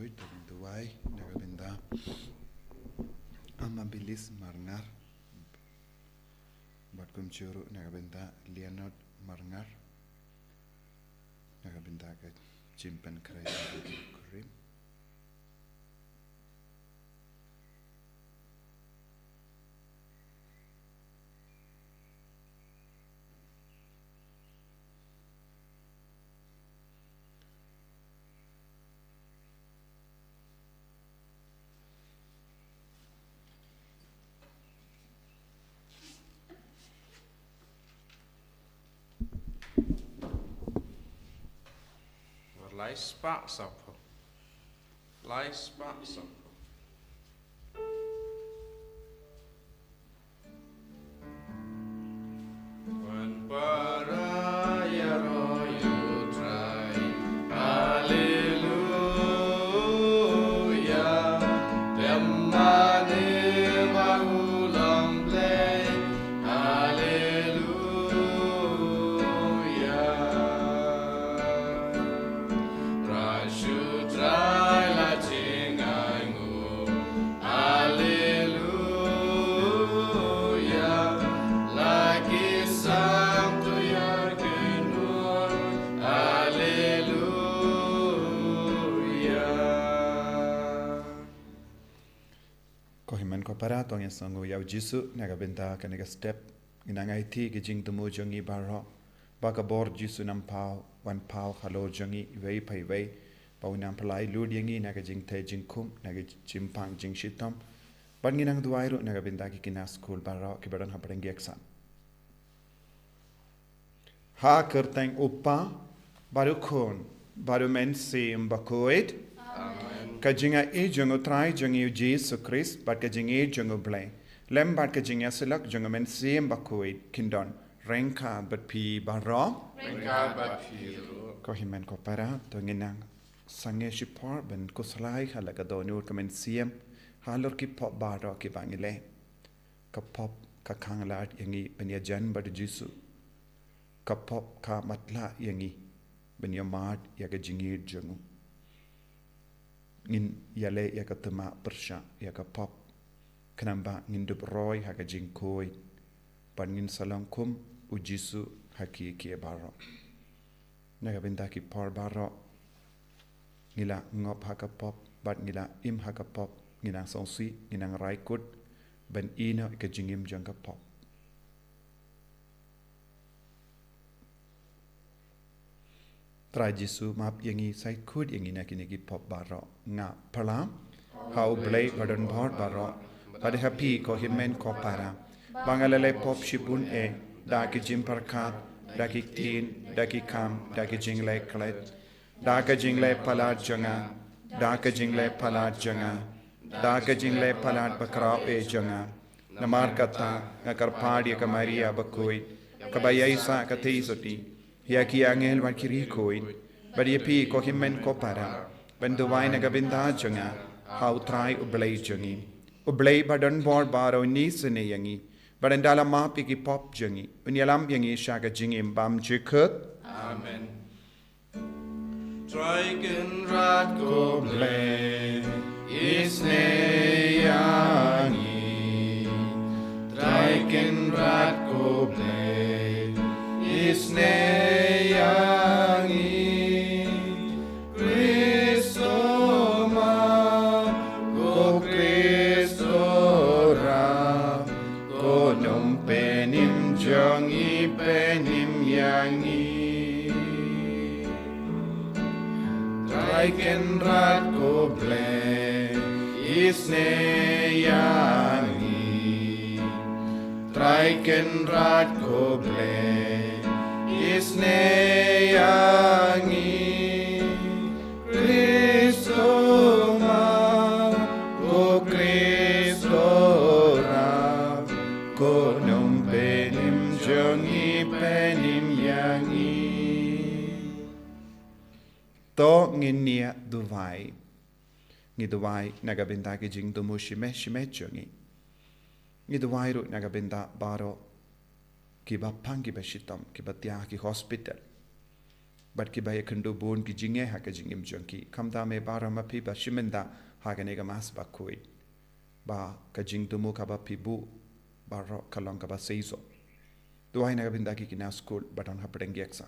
Bakhuid taging duway nagabinda amabilis marngar batkum churu nagabinda Leonard marngar nagabinda ka chimpan kray kurim Lai spak sapo. Lai spak sapo. When paraya royu try, Hallelujah. Demane mahulang play, Hallelujah. Try la tingangu, Hallelujah. Lagi santo yakinur, Hallelujah. Kohiman ko para tong yang sangu yau jisu nagabinda kanega step inangai ti gijing tumu jongi baro baka bor jisu nam pau wan pau halo jongi wei pai wei pau nam palai ludiangi naga jing te jing kum naga jimpang jing shitom ban ginang duairu nagabinda ki kina school baro ki badan haparengi eksan ha kerteng upa baru kon baru mensim Bakhuid Kajinga e jungo try jungi Jesus Christ but kajinga jungo blay lem but kajinga silak jungo men same Bakhuid kindon renka but pi baro Renka bat piru. ko himen ko para to nginang sange shipor ben kuslai halaga donur kamen siem halor ki pop baro ki bangile ka pop ka kanglat yangi ben ya jan but jisu ka pop ka matla yangi ben ya mat ya kajinga jungo ngin yale ya ka tema persya ya ka pop kenamba ngin dup roy ha ka jingkoi pan ngin salangkum ujisu haki ki baro naga benda ki par baro ngila ngop ha ka pop bat ngila im ha ka pop ngina songsi ngina raikut ben ina ka jingim jang ka pop Try Jisu map yangi sai kud yangi na kini ki pop baro nga palam how blay badan bhor baro bad happy ko himen ko para bangalale pop shipun e da ki jim parkat da ki tin da ki kam da ki jingle klet da ka jingle palat janga da ka jingle palat janga da ka jingle palat bakra e janga namar kata ngakar padi ka Maria Bakhuid ka bayaisa ka teisoti ya ki angel wan kiri koin bari pi ko himen ko para bendu wai na gabinda janga how try ublay jangi ublay badan bor baro ni sene yangi badandala ma pi ki pop jangi unyalam yangi shaga jingi bam jikut Amen. Triken rat ko blay, isne yangi. Triken rat ko blay, isne yangi. Kristo ma, ko Kristo ra, ko num penim jangi penim yangi. Triken rat ko blay, isne yangi. Triken rat ko blay, isne yangi. Kristo ma, ko Kristo ra, ko num penim jangi penim yangi. to nginia duwai ngi duwai nagabinda ki jing dumu shime shime jangi ngi duwai ru nagabinda baro ki bapang ki beshitam ki batya ki hospital But kibaya kendo bon ki jinge ha ka jingim junkie. Kamda me bara mapi ba shimenda ha ka nega mas Bakhuid. Ba ka jing tumu ka ba pibu ba ro kalong ka ba seizo. Duay na kabinda ki kina school baton hapdeng geksa.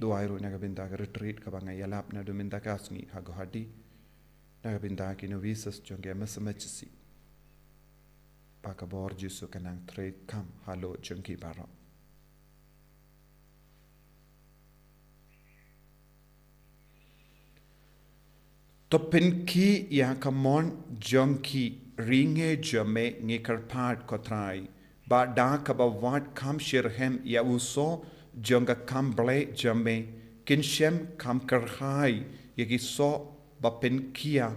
Duay ro na kabinda ka retreat ka ba ngayalap na duminda ka Sngi ha gohadi. Na kabinda ki no visas jonge masamachisi. Ba ka bor jisu kanang trade kam halo junkie baro. Topin ki yang kamon junkie ringe jame ngikarpad kotrai. Ba da ka ba wat kam shirhem ya uso jonga kam ble jame kinshem kam karhai yagi so ba pen kia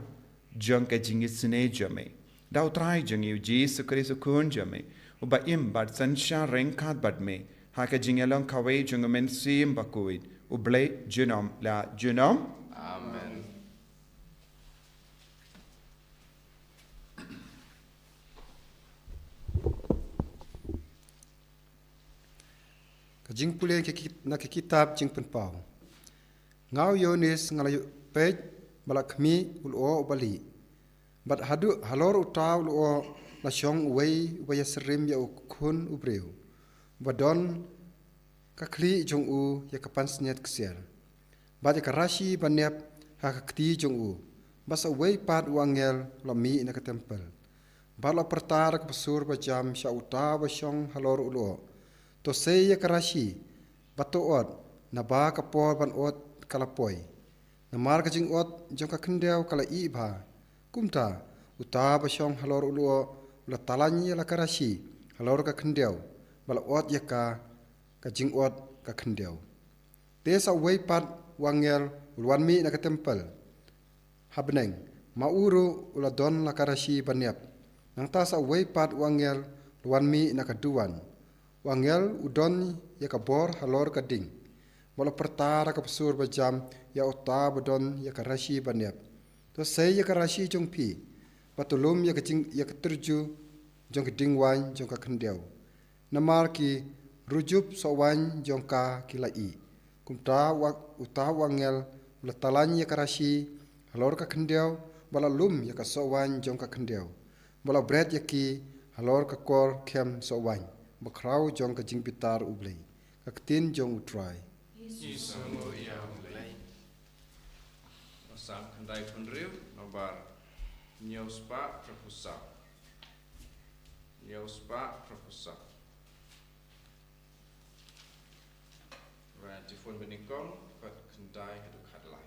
jonga jingisne jame. Da utrai jongi Jesu Kristo kun jame. Uba im bad sansha renkat bad me. Haka jingelong kawe jonga men sim Bakhuid. Uble junom la junom. Amen. Jing pulih na kitab jing penpau. Ngau Yonis ngalayu pej balak kami ulo bali. Bat hadu halor utaw ulo la syong uwei ubaya serim ya ukun ubreu. Badon kakli jong u ya kapan senyat kesial. Bat ya karashi banyap hakakti jong u. Basa uwei pat uangel lami ina ke tempel. Bat la pertar ke pesur bajam sya utaw basyong halor ulo. To sei ya karashi bato ot na ba kapor ban ot kalapoi na mar ka jing ot jong ka kendeu kala i ba kumta uta ba syong halor ulo la talani la karashi halor ka kendeu bala ot ya ka jing ot ka kendeu desa wei pat wangel ulwan mi na ka tempel habneng mauru ula don la karashi banyap nang ta sa wei pat wangel ulwan mi na ka duan wangel udon ya kabor halor kading. Mula pertara ka pesur bajam ya ota badon ya karashi banyap. To sei ya karashi jong pi. Batulum ya keterju jong keding wan jong ka kendeu. Namar ki rujup so wan jong ka kilai. Kumta uta wangel mula talan ya karashi halor ka kendeu bala lum ya ka so wan jong ka kendeu. Mula bread ya ki halor ka kor kem so wan. Bakrau jong ka jing pitar ublei. Kaktin jong utrai. Isango ia mulai. Masam kandai punriu nobar. Nyospa propusau. Nyospa propusau. Right, tifun benikong kat kandai hidup hadlai.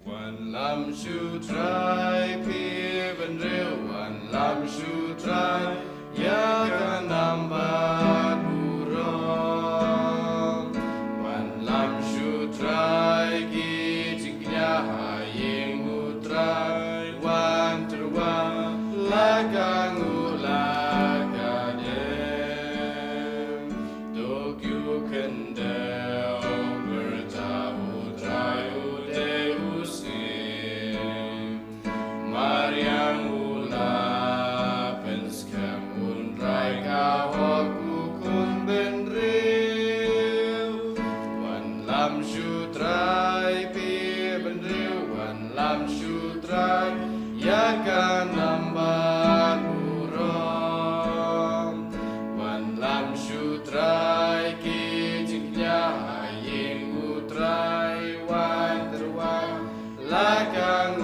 One lam shu try pi ben reu one lam shu try ya kan nambat burong one lam shu try ki jingnya hayeng utrai one terwa lagang ulakadem tokyo kendel bertahu try Mariang ula penskam unrai kawaku kun benriu wan lam shutrai pi benriu wan lam shutrai yakan nambat burong wan lam shutrai ki jingnya hayeng utrai wan terwa lakang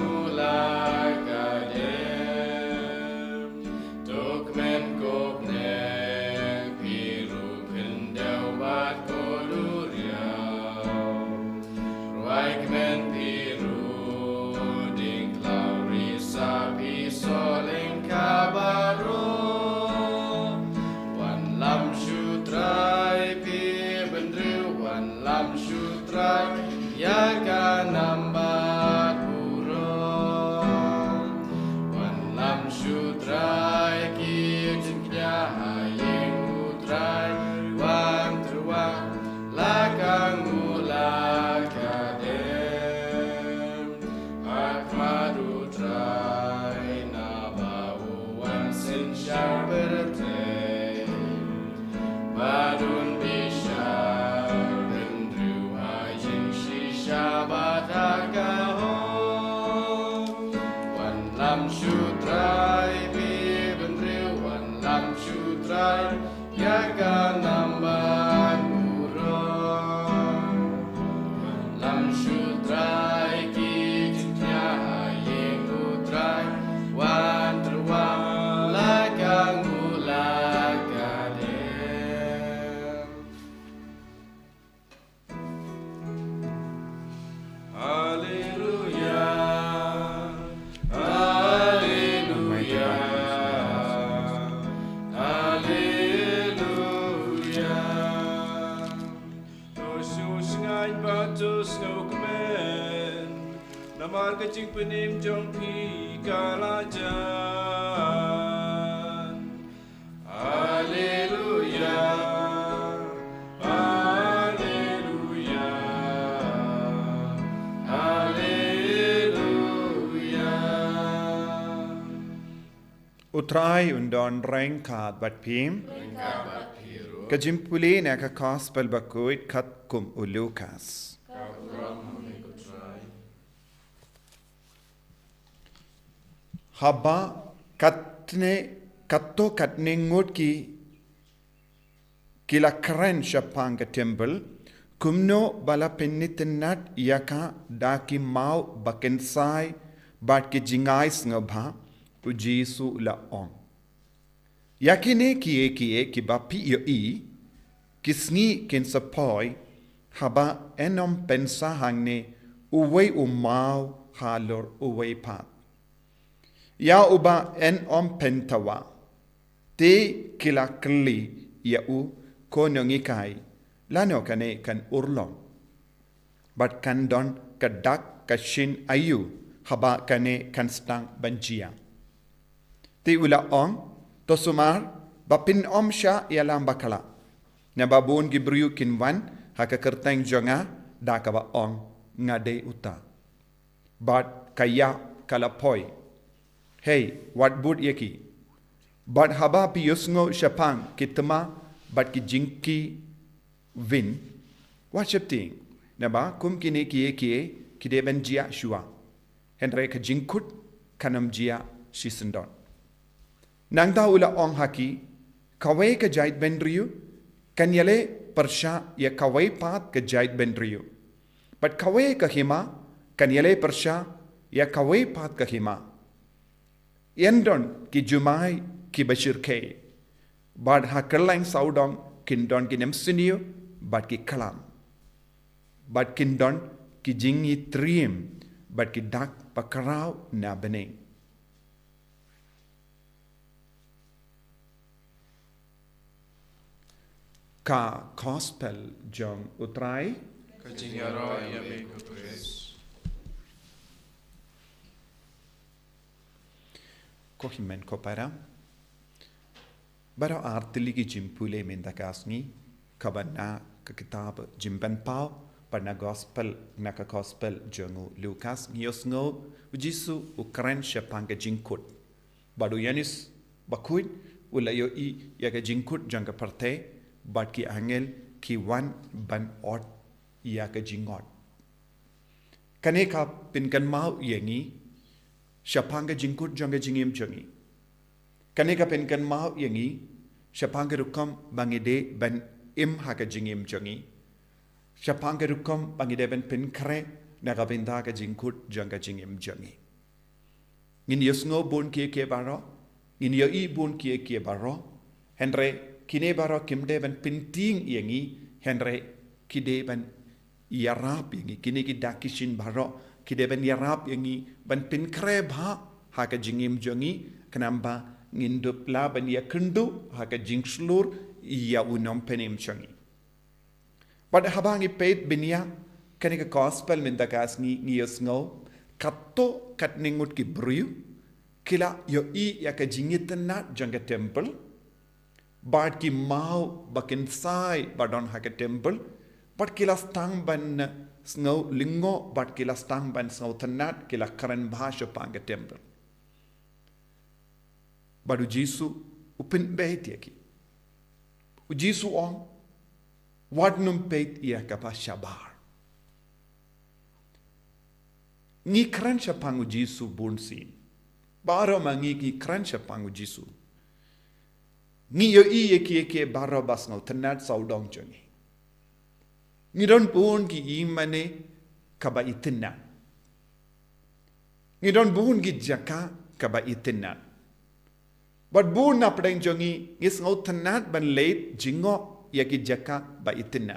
Sin Shaberte Badun Bisha Rendru Ajin Shishabadaka Ho Wan Lam Shutrai Bibendru Wan Lam Shutrai Yaga Namban Uro Lam Shutrai Ki Jitnya Yeng Utrai Wan Terwang Lakang Ulakadem Hallelujah Hallelujah Hallelujah Tosus ngain batus ngokmen Namar kecing penim jongpi kalajan Hallelujah Hallelujah Hallelujah Utrai undon rengkat bat pim. Kajimpuli neka gospel Bakhuid kat kum ulukas. Haba katto katne ngot ki kila keren syapang ke temple kumno bala penitenat yaka daki mau bakensai bat ki jingais ngabha ujisu la on. Yakine kie ki bapi yo ki Sngi kin sapoi haba enom pensa hangne uwei umau halor uwei pat. Ya uba en om pentawa te kila kli ya u konongikai lano kane kan urlom bat kan don kadak kashin ayu haba kane kan stang banjia te ula ong to sumar bapin om sha yalam bakala na babun gibriu kinwan hakakerteng jonga dakaba ong ngade uta bat kaya kalapoi. Hey, what bud yaki? But haba pi yusngo shapang kitama but ki jinki win. What shapting? Naba kum kine ki deben jia shua. Henry ka jinkut kanam jia shisendon. Nangda ula ong haki kawai ka jait bendriyu kanyale persha ya kawai pat ka jait bendriyu. But kawai ka hima kanyale persha ya kawai pat ka hima. Yendon ki jumai ki bashir ke bad ha kerlang saudong kindon ki nemsiniyo bad ki kalam bad kindon ki jingi trim bad ki dak pakarau na bening ka gospel jong utrai Kajingaro Yame Kupres Kohimen kopara Baro artili ki jimpule mendakasni kabana ka kitab jimban pau parna gospel naka gospel jongu Lukas ngiosngo ujisu ukran shapanga jinkut badu yanis Bakhuid ulayo I yaga jinkut janga parte bat ki angel ki wan ban ot yaga jingot kaneka pinkan mau yengi Shapanga jinkut janga jingim jongi. Kaneka penkan mau yangi, shapanga rukam bangide ben im haka jingim jongi. Shapanga rukam bangide ben penkre nagabinda ka jinkut janga jingim jongi. Ngin yosngo bun kie baro, ngin yo I bun kie baro, henre kine baro kimde ben penting yangi, henre kide ben yarap yangi, kine ki dakishin baro, kide ben yarap yangi ban pin kreb ha ka jingim jongi kanamba ngindup la ban ya kendu ha ka jingslur ya unom penim jongi bad habangi peit binia kanika gospel mindakas ni yosngo katto katningut ki briu kila yo I ya ka jingitna janga temple bad ki mau bakin sai badon ha ka temple bad kila stang ban snow lingo but kila stang ban snow tanat kila karen bhasha panga temple badu jisu upin beit yaki u Jesu ong wat num beit ia kapa shabar ngi kran shapangu Jesu bunsin baro mangi ki kran shapangu Jesu ngi yo i yaki baro bas ngau tenat saudong jongi ngi don bun ki imane kaba itinna ngi don bun ki jaka kaba itinna but bun na pedang jongi ngis ngau tenat ban late jingo yaki jaka ba itinna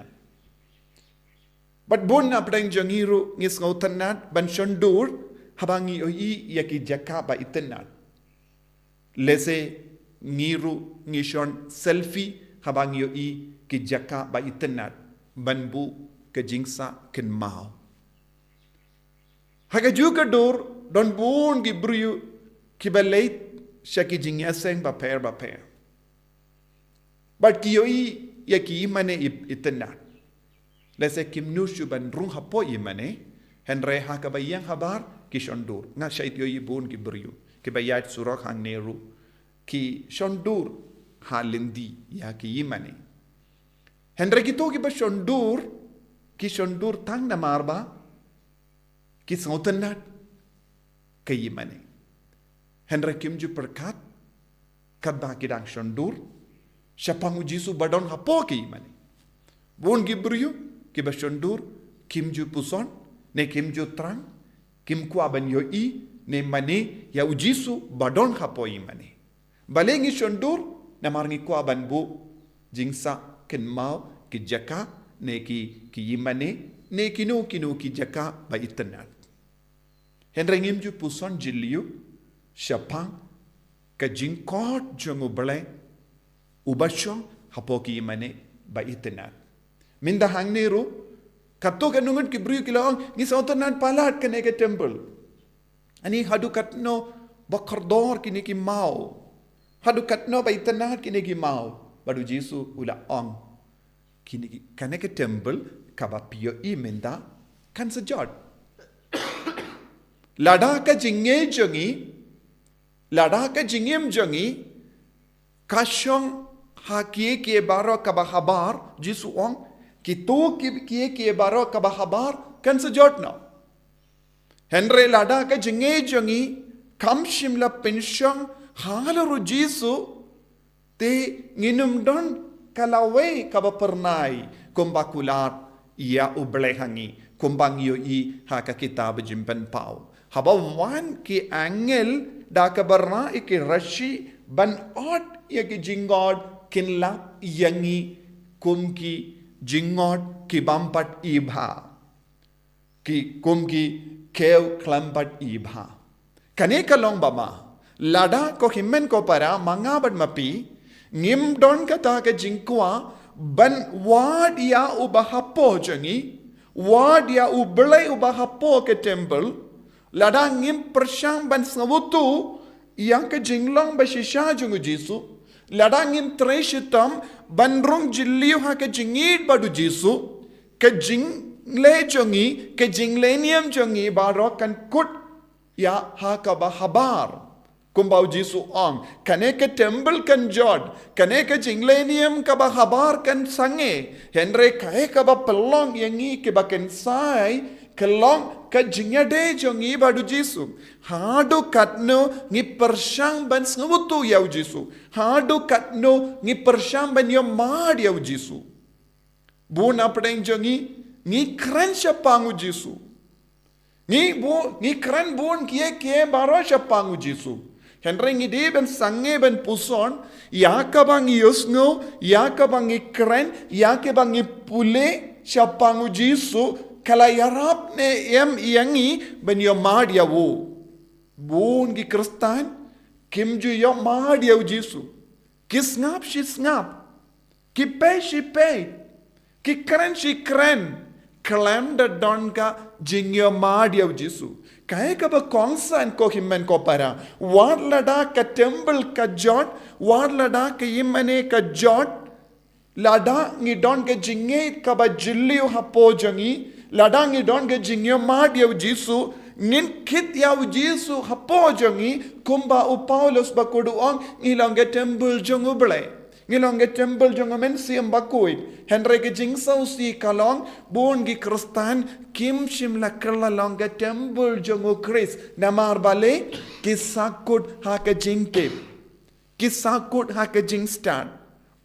but bun na pedang jongi ru ngis ngau tenat ban shondur habangi oi yaki jaka ba itinna lese ngiru ngishon selfie habangi oi ki jaka ba itinna ban bu ke jingsa ken mau haga juga dur don bun gi bruyu ki balait shaki jingya seng ba pair but ki yoi ya ki imane itinna lese kim nushu ban rung hapo imane henre ha ka bayang habar ki shondur nga shait yoi bun gi bruyu ki bayat surok hang neru ki shondur halindi ya ki imane henre ki to ki ba shondur tang na marba ki sautanat kayi mane henre kim ju perkat kadba kidang shondur shapangu Jesu badon hapo kayi mane bon gibryu ki ba shondur kim ju puson ne kim ju trang kim kwa ban yo I ne mane ya u Jesu badon hapo I mane balengi shondur na marngi kwa ban bu jingsa ken mau ki jaka ne ki yimane ne kinu ki jaka ba itanat henre ngim ju puson jiliu shapang ka jingkot jongu bale ubasho hapo ki yimane ba itanat minda hangneru katto kanungan ki bru ki laong ni sautanat palat kane ke temple ani hadu katno bakardor kini ki mau hadu katno ba itanat kini ki mau badu Jesu ula ong kini kane ke temple kaba pio I menda kan sejot lada ka jingem jongi kasyong hakie ke baro kaba habar Jesu ong kitu ki baro kaba habar kan sejot no henre lada ka jingem jongi kam shimla pensyong halaru Jesu te nginum don kalawe kaba pernai kumbakulat ia ublehangi kumbangyo I haka kitab jimpen pau haba wan ki angel da kabarna iki rashi ban ot ya ki jingod kinla yangi kumki jingod ki bampat ibha ki kumki kew klampat ibha kane kalong bama lada ko himmen ko para mangabad mapi ngim don kata ke jingkwa ban wadia ubahapo jangi wadia ublai ubahapo ke temple lada ngim persyang ban sawutu yang ke jinglong bashisha jungu Jesu lada ngim treshitam ban rong jiliu ha ke jingid badu Jesu ke jingle jangi ke jinglenium jangi barok kan kut ya ha ka bahabar kumbau Jesu ong kane ke temple kan jod kane ke jinglenium ka ba habar kan sange henre kae ka ba pelong yangi ke ba ken sai kelong ka jingade jongi badu Jesu hadu katno ngi persyang ban sngwutu yau Jesu hadu katno ngi persyang ban yo mad yau Jesu bu na pedeng jongi ngi kran shapangu Jesu ngi kran bun kie baro shapangu Jesu henre ngi de ben sange ben puson yakabang yusngo yakabang ikren yakabang pule shapangu Jesu kala yarap ne em yangi ben yo madia wo bun gi kristan kim ju yo madia Jesu kisngap shi snap ki pe shi pe ki kren shi kren klam da don ka jingyo madia Jesu kae ka ba kongsan ko himmen ko para war lada ka temple ka jot war lada ka yimane ka jot lada ngi don ka jinge ka ba jilliu hapo jangi lada ngi don ka jingyo madia Jesu ngin kit yaw Jesu hapo jongi kumba u Paulus bakuduang ngilong ke temple jongu ble ngilong ke temple jongu men siam Bakhuid Henry ke jing sau si kalong bon gi Kristan kim shimla kerla long ke temple jongu Chris namar bale ki sakut ha ke jing tip ki sakut ha ke jing stand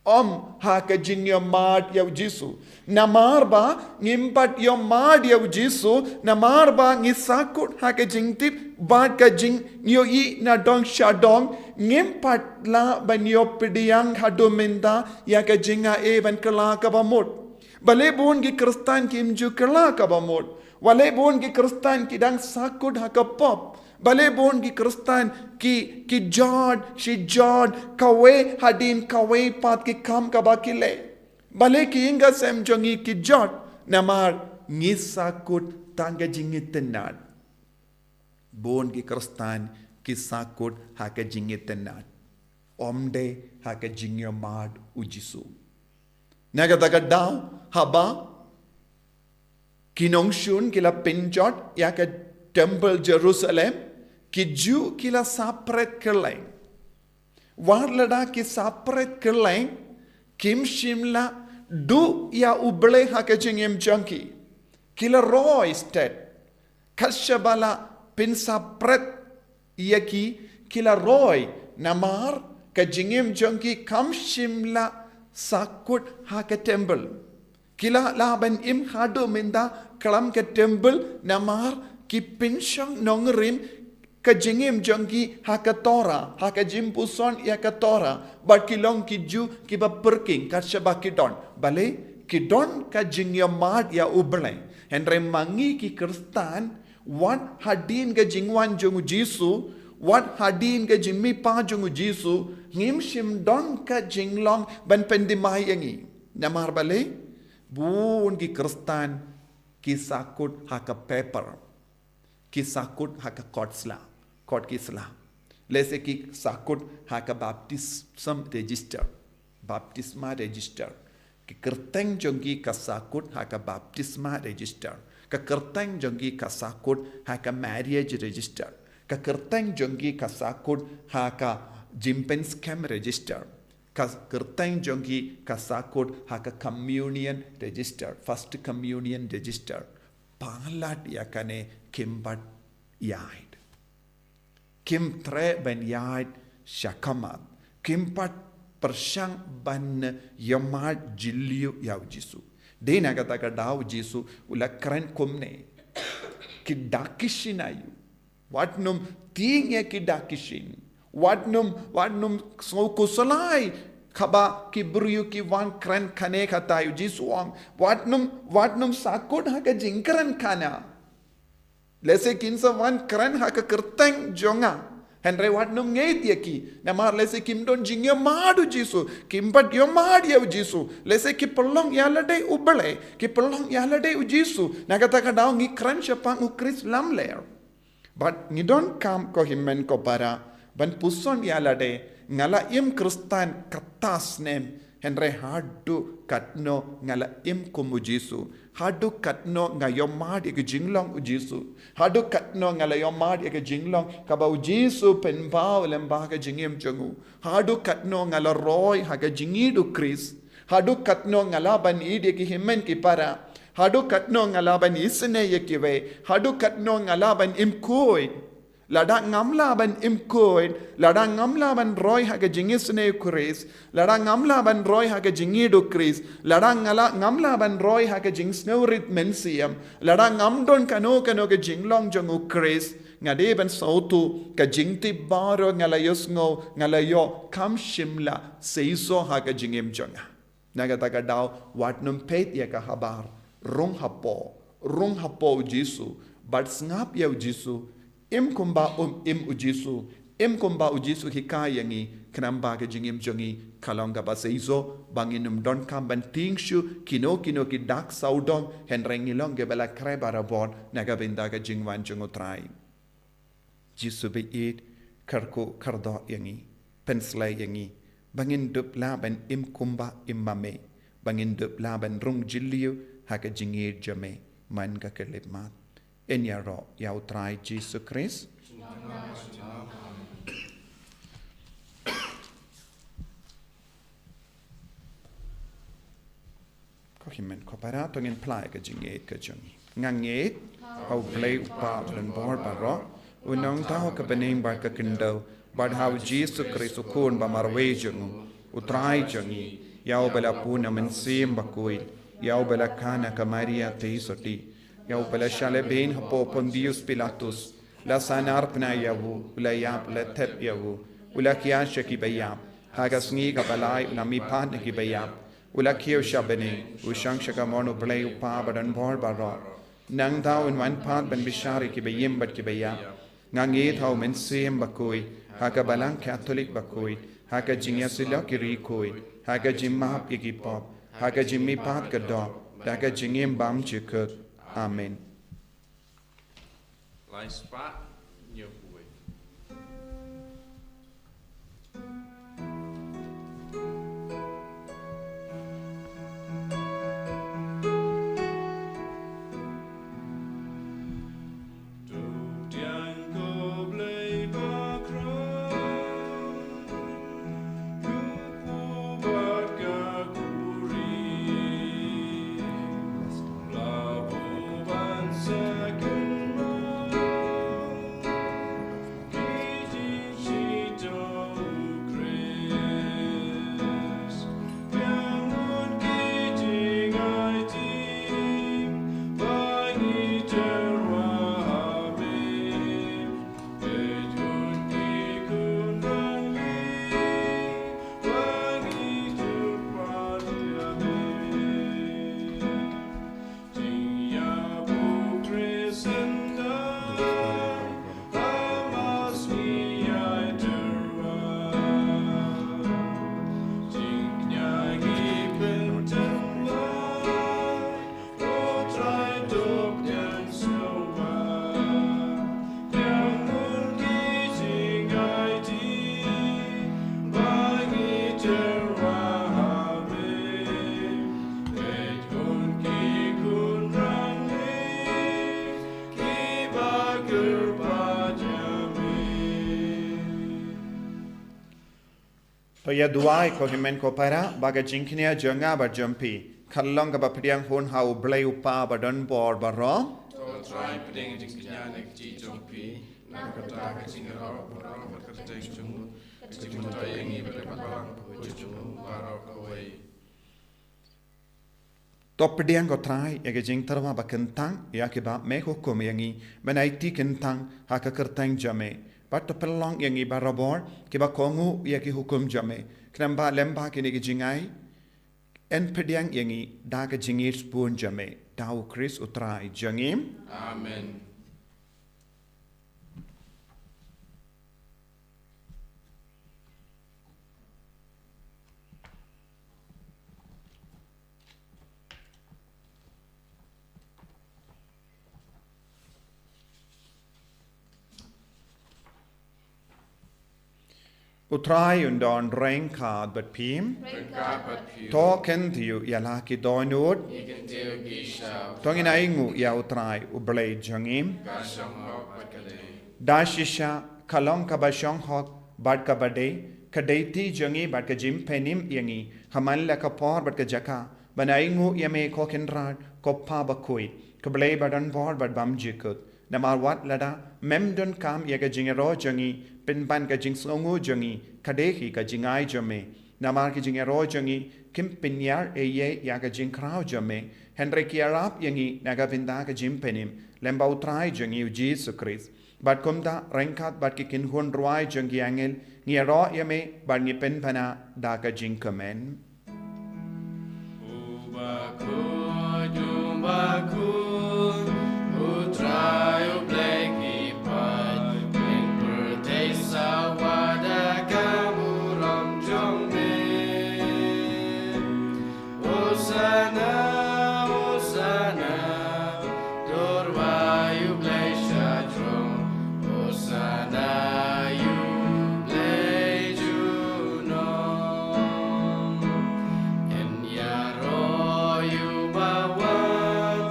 ha ke jing yo mad yaw Jesu namar ba ngimpat yo mad yaw Jesu namar ba ngisakut ha ke jing tip bad ka jing yo I na dong shadong ngimpat la ban yo pidiang hadominda ya ke jinga e ban kala ka bamot bale bon gi Kristan kim ju kala ka bamot wale bon gi Kristan ki dang sakut ha ka pop bale bon gi Kristan ki jod kawe hadin kawe pat ki kam ka bakile bale ki inga sem jongi ki jod namar ngisakut tanga jingit tenat bon gi Kristan ki sakut ha ka jingit tenat omde ha ka jingyo mad ujisu naga daga daw haba kinong shun kila pinjot ya ka temple Jerusalem ki Jew kila separate kerlain war lada ki separate kerlain kim shimla du ya uble ha ka jingem junkie kila roy state kashabala pin separate yaki kila roy namar ka jingem junkie kam shimla sakut ha ka temple kila laban im hadu minda kalam ka temple namar ki pinsyang nongrim ka jingim jangki ha ka tora ha ka jimpuson ya ka tora but kilong ki ju ki ba perking ka shaba ki don bale ki don ka jingya mad ya uble henre mangi ki Kristan wat hadin ka jingwan jongu Jesu wat hadin ka jimmi pa jongu Jesu ngim shim don ka jinglong ban pendimai yangi namar bale bun ki Kristan ki sakut ha ka paper ki sakut ha ka court kisla lese ki sakut ha ka baptism register baptisma register ki kerteng jongi ka sakut ha ka baptisma register ka kerteng jongi ka sakut ha ka marriage register ka kerteng jongi ka sakut ha ka jimpen scam register ka kerteng jongi ka sakut ha ka communion register first communion register palat yakane kimbat yaid kim tre ben yaid shakamat kimpat persyang ban yamad jiliu yaw Jesu dena kata ka daw Jesu ula kren kumne kidakishinayu watnum tinge kidakishin watnum so kusalai khaba ki buryu ki wan kren khane khatayu Jesu ang watnum sakut ha ka jingkran khana lese kinsa wan kren ha ka kerteng jonga henre watnum ngeit yaki namar lese kim don jingya madu Jesu kimpat yo mad ya Jesu lese ki pelong yalade ubale ki pelong yalade u Jesu nagata ka daw ngi kren shapang u Chris lamler but ngi don kam ko himmen ko para ban puson yalade ngala im Kristan katas nem henre hadu katno ngala im kumu Jesu hadu katno nga yomad ike jinglong u Jesu hadu katno ngala yomad ike jinglong kaba u Jesu penbao lembah ka jingim jongu hadu katno ngala roy haga jingidu Chris hadu katno ngala ban ide ki himmen ki para hadu katno ngala ban isne yekiwe hadu katno ngala ban imkoi lada ngamla ban imkoin lada ngamla ban roy haga jingisne Chris lada ngamla ban roy haga jingidu Chris lada ngamla ban roy haga jingsneurit mensiam lada ngamdon kano ke jinglong jongu Chris ngade ban sautu ka jingti baro ngala yosngo ngala yo kam shimla seiso haga jingim jonga naga taga daw watnum pet ya ka habar rung hapo Jesu but ngap ya Jesu im kumba im ujisu hikayangi knamba ke jingim jongi kalonga baseizo banginum don kamban tingshu kino ki dak saudong henrengilong ge bela krebara bon naga binda ke jingwan jongo trai Jesu be it karko kardo yangi penslay yangi bangin dup laban im kumba immame bangin dup laban rung jiliu haka jingir jame man ka kelip mat En yaro yau trai Jesus Christ. Có khi mình có para tôi ngin plai cái jing eight cái jung ngang eight how play upa dan board baro unong tahu ke bening bar ke kendo bar how Jesus Christ ukun ba marwe jung utrai jungi yau bela puna men sim Bakhuid yau bela kana ka Maria teisoti yau bela shale ben hapo Pontius Pilatus la sanar pna yavu la yap la tep yavu ula kian shaki bayam haga Sngi ka balai na mi pan ki bayam ula kio shabene ushang shakamonu play upa badan bor baro nang tau in wan pat ben bishari ki bayim bat ki bayam ngangi tau men sim Bakhuid haga balang Catholic Bakhuid haga jingya sila ki rikoi haga jimmap ki pop haga jimmi pat ka do haga jingim bam chikut amen. Lai spot nhiều buổi. To ya duai ko himen ko para baga jinknia jonga ba jumpi khallong ka ba priang hon hau blai upa ba don bor ba ro To try putting jinknya nek ji jompi na kata ka jingaro borang ba ka tek chung jing to yangi ba ka bang ko chung baro ko wei. to priang ko trai ya ga jing tarwa ba kentang ya ke ba me ko kom yangi benai ti kentang ha ka kertang jame But to pelong yang iba robor, kiba kongu ya ki hukum jame. Kenamba lemba kini ki jingai, en pediang yang i daga jingir spoon jame. Tau Chris utrai jangim. Amen. Utrai undon rain card but pim. Token tiu yalaki doinud. Tongin aingu ya utrai ublay jangim. Dashisha kalong kabashong hok bad kabade. Kadeti jangi bad kajim penim yangi. Haman la kapor bad kajaka. Banaingu yame kokenrad koppa Bakhuid. Kablay badan bor bad bam jikut. Namar wat lada memdon kam yaga jingero jangi. Pinpan ka jing songu jangi kadehi ka jingai jame namar ki jingero jangi kim pinyar eye ya ka jing krau jame henry ki arab yangi naga vinda ka jim penim lemba utrai jangi Jesus Christ bat komda renkat bat ki kin hun ruai jangi angel ni ro yame bat ni pen pana da ka jing kamen Bakhuid utrai ubleki Sawada kamuram jombe Osana, Osana Dorwa you play shatrom Osana you play juno En yaro you bawan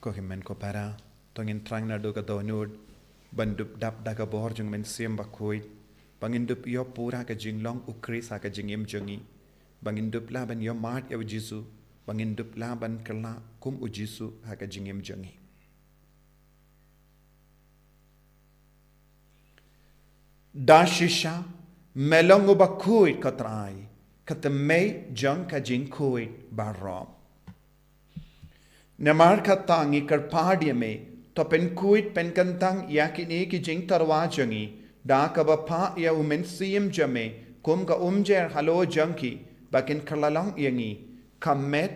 ko himen ko para tongin trang na do ka donud bandup dap daga bor jung men siem Bakhuid bangindup yo pura ka jinglong ukris ha ka jingim jungi bangindup la ban yo mat yo jisu bangindup la ban kala kum u jisu ha ka jingim jungi dashisha melongo Bakhuid katrai katamay jang ka jing Bakhuid barrom namar katangi karpadia me to pen Bakhuid pen kantang yakini ki jing tarwa jangi da ka bapa ya umen siem jame kum ka umjer halo jangki bakin kalalang yangi kamet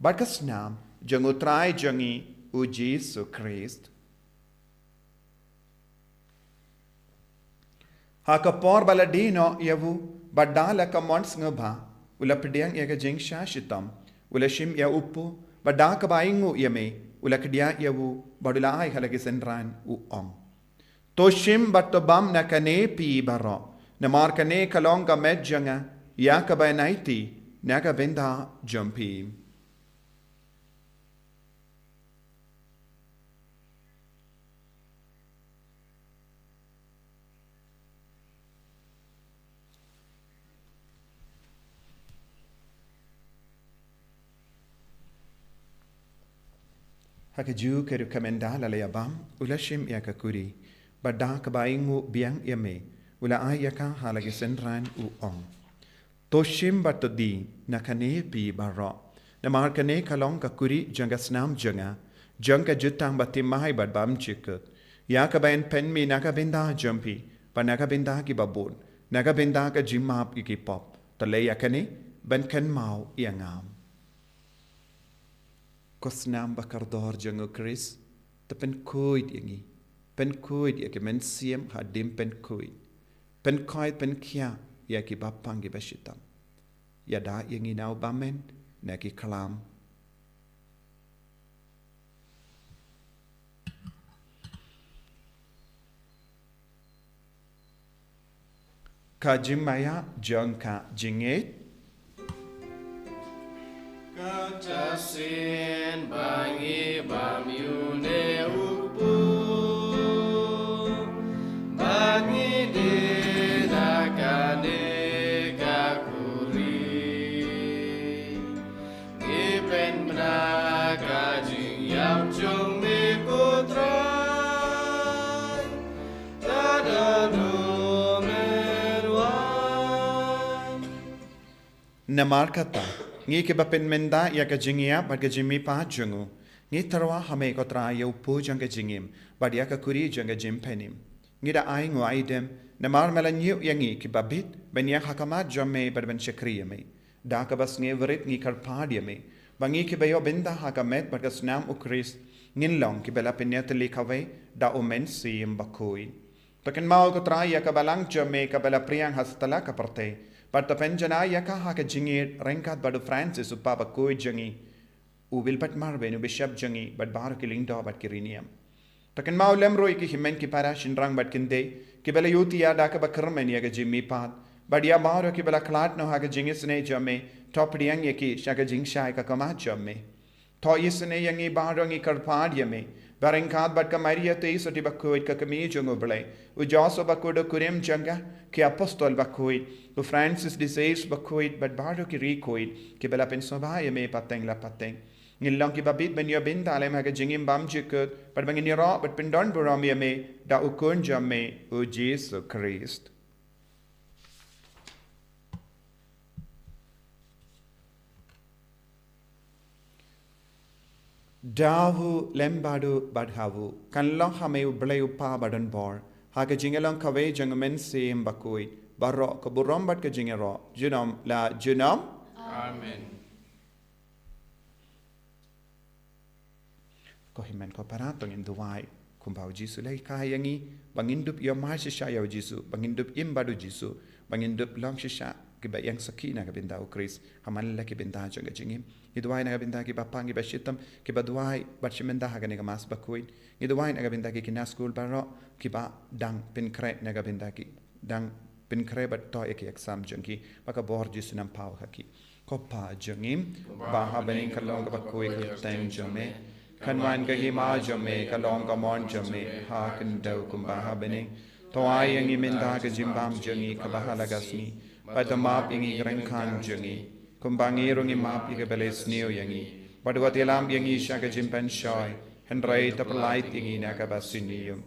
bakasnam jangutrai jangi u Jesu Christ hakapor baladino yavu badala ka mons ngaba ulapdiang ya ka jing shashitam ulashim ya upu badaka baingu yame ulakdia yavu badulai halagi senran u om toshim batobam nakane pi baro namar kane kalonga medjanga yakaba naiti naga benda jumpi hakaju ke rekomenda la yabam ulashim yakakuri badak baingu biang yame ula ayaka halagi senran u om toshim batodi nakane pi baro namar kane kalong kakuri janga snam janga jutang batimai bad bam chikut yakabain penmi nakabinda jumpi panakabinda ki babun nakabinda ka jimap ki pop tale yakane ban kan mau yangam kosnam bakardor jango Chris tapen Bakhuid yangi pen Bakhuid ya ke men siem hadim pen Bakhuid pen koi pen kia ya ki bapang ki bashitam ya da yangi nau bamen na ki kalam ka jimaya jang ka jinget Katasin bangi bamyune upu bangi dinakane kakuri ngipen menaka jingyam chung ni putrai tadadu menwai namar kata ngi ke bapen menda ya ka jingia bad ka jimi pa jungu ngi tarwa hame ko tra yo pu jang ka jingim bad ya ka kuri jang ka jim penim ngi da ai ngo aidem namar melan yu yangi ki babit ben ya hakamat jamme bad ben shakriya me da ka bas ngi verit ngi kar padia me bangi ki bayo benda hakamet bad ka snam u Christ ngin long ki bela penyat li khawe da o men sim Bakhuid taken mau ko tra ya ka balang jamme ka bela priang hastala ka parte But the penjana yaka haka jingi renkat badu Francis uppa Bakhuid jangi u wilpat marben u bishop jangi but bar killing do but kiriniam taken mau lemro ki himen ki para shinrang but kinde ki bela yuti ya da ka bakrmen ya ga jimmi pat but ya bar ki bela klat no haka jingi sne jamme top diang yaki shaka jing shai ka kama jamme to yisne yangi barangi karpad yame barenkat but ka maria te soti Bakhuid ka kami jungo bele u joso Bakhuid kurim janga ki apostol Bakhuid u Francis disease Bakhuid but baro ki recoid ki bela pen soba me pateng la pateng ngilong ki babit ben yo bin dalem ha jingim bam jikut but bangin ro but pen don buram me da u kun jamme u Jesu Christ dahu lembadu badhavu kanlong hame u bleu pa badan bor ha jingelong kawe jangmen sim Bakhuid Baro ke burombat ke jingero junom la junom Amen ko himen ko paratong induwai kumbau Jesu lai kayangi bangindup yo ma shisha yo Jesu bangindup imbadu Jesu bangindup long shisha ki ba yang sakina ka binda u Chris hamal la ki binda janga jingim idwai na ka binda ki bapangi ba shitam ki badwai bat shimenda ha ga mas Bakhuid idwai na ka binda ki na school baro ki ba dang pin kre na ka binda ki dang pin krebat to ek exam jangki maka bor Jesu nam pau haki ko pa jangim ba ha bening kalong ka Bakhuid tang jame คันวันกะฮิมาจเมกะลองกะมอนจเมหากันเดากุมบาฮาเบนิงทวายยังอีเมนดากะจิมบามจงีกะบาฮาลากัสนีปัตมาปยังอีกรังคันจงีกุมบางอีรุงอีมาปอีกะเบเลสนิวยังอีปัดวัติลามยังอีชากะจิมปันชอยฮันไรตะปลายยังอีนะกะบาสินิยม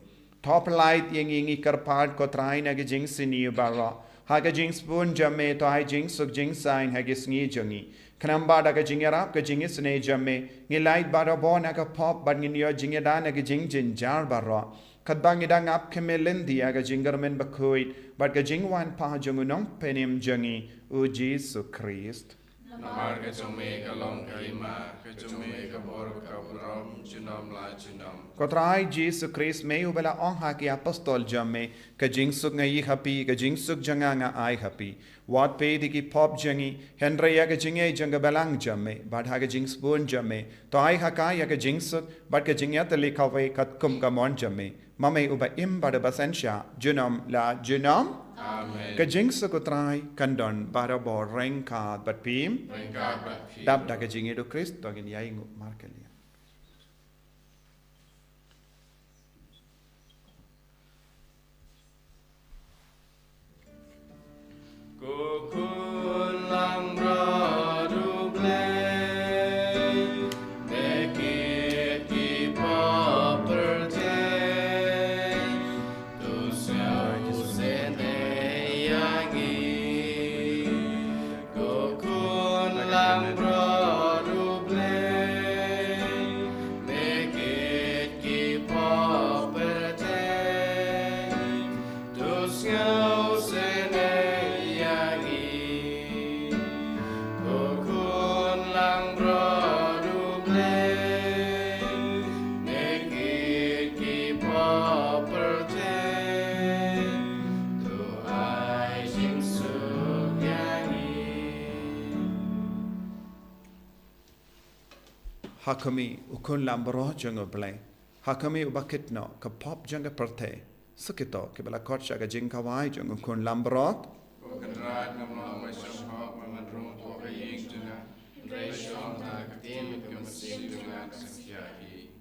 Top light yang ingi kerpat ko try na ke jing sini bara ha ke jing spoon jamme to ai jing suk jing sign ha ke sngi jongi khnam ba da ke jing arab ke jing sne jamme ngi light bara bo na ke pop but ngi yo jing da na ke jing jin jar bara khat ba ngi da ngap ke melen dia ke jing garmen bakhuid but ke jing wan pa jongu nong penim jongi u Jesus Christ Namar ke jome ka long ka ima ke jome ka bor ka brom junam la junam Kotrai Jesus Christ may ubala ong haki apostol jamme ka jingsuk nga happy ka jingsuk janga nga ai happy wat pe di ki pop jangi henrya ka jinge janga balang jamme bad ha ka jings bun jamme to ai hakai ya ka jingsuk bad ka jingya te likhawe kat kum ka mon jamme mame uba im bad basensha junam la junam Amen ka jingsuk kotrai kandon bada bo rengka bat pim Rengka bat pi dab da ka jinge do Christ to gin yai ngu markeli Kukun lang radu play Dekit ki property Tu siau sene yangi Kukun lang radu play Dekit ki property Tu siau sene Hakami ukun lambro jango blay. Hakami ubakit no ka pop janga perte. Sukito ke bala kotcha ka jing kawai jango kun lambrot. Bukan raat ngomong macam hak memandrung tua kaying dengan Rachel tak ketim ke mesin dengan sekiai.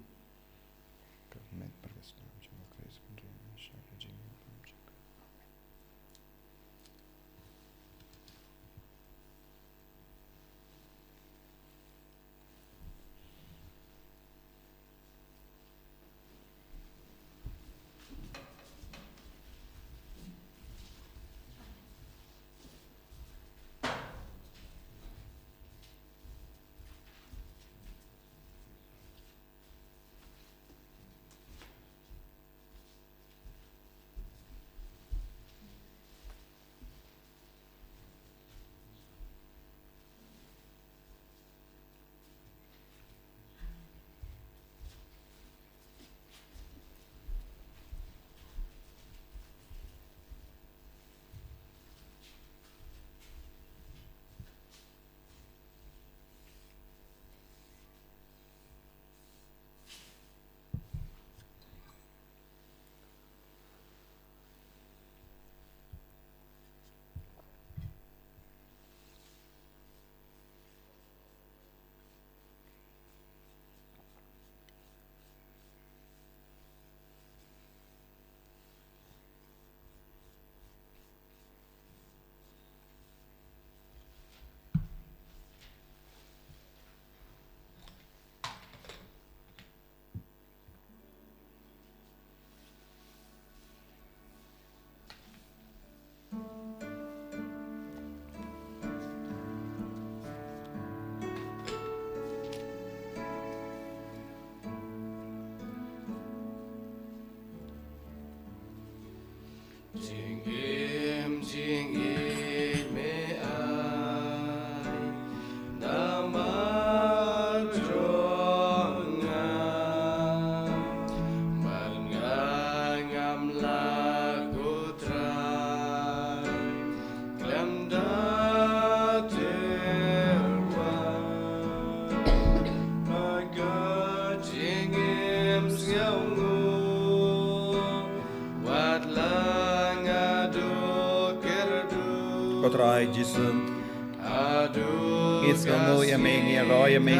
Kotrai Jesus. It's no yame ngi ro yame.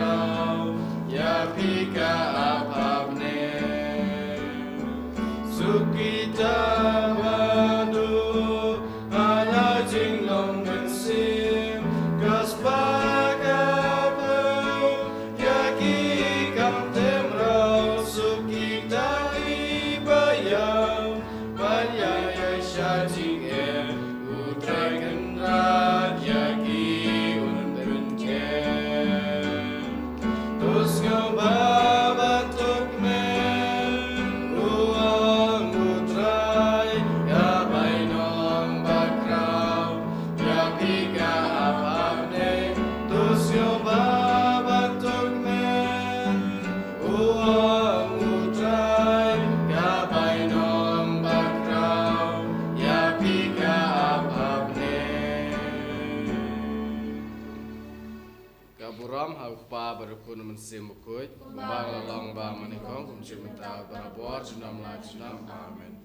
Kaburam hau pa berukun mensim Bakhuid. Bang long bang manikong kumcim mentau barabor junam la junam. Amen.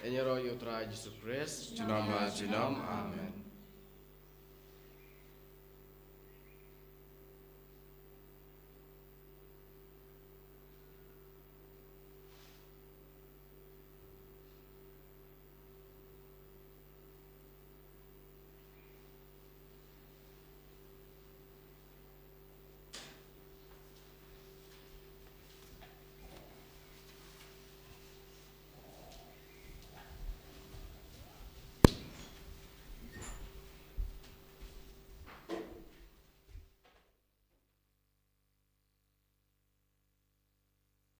Enyero yutra Jesus Christ. Junam la junam. Amen.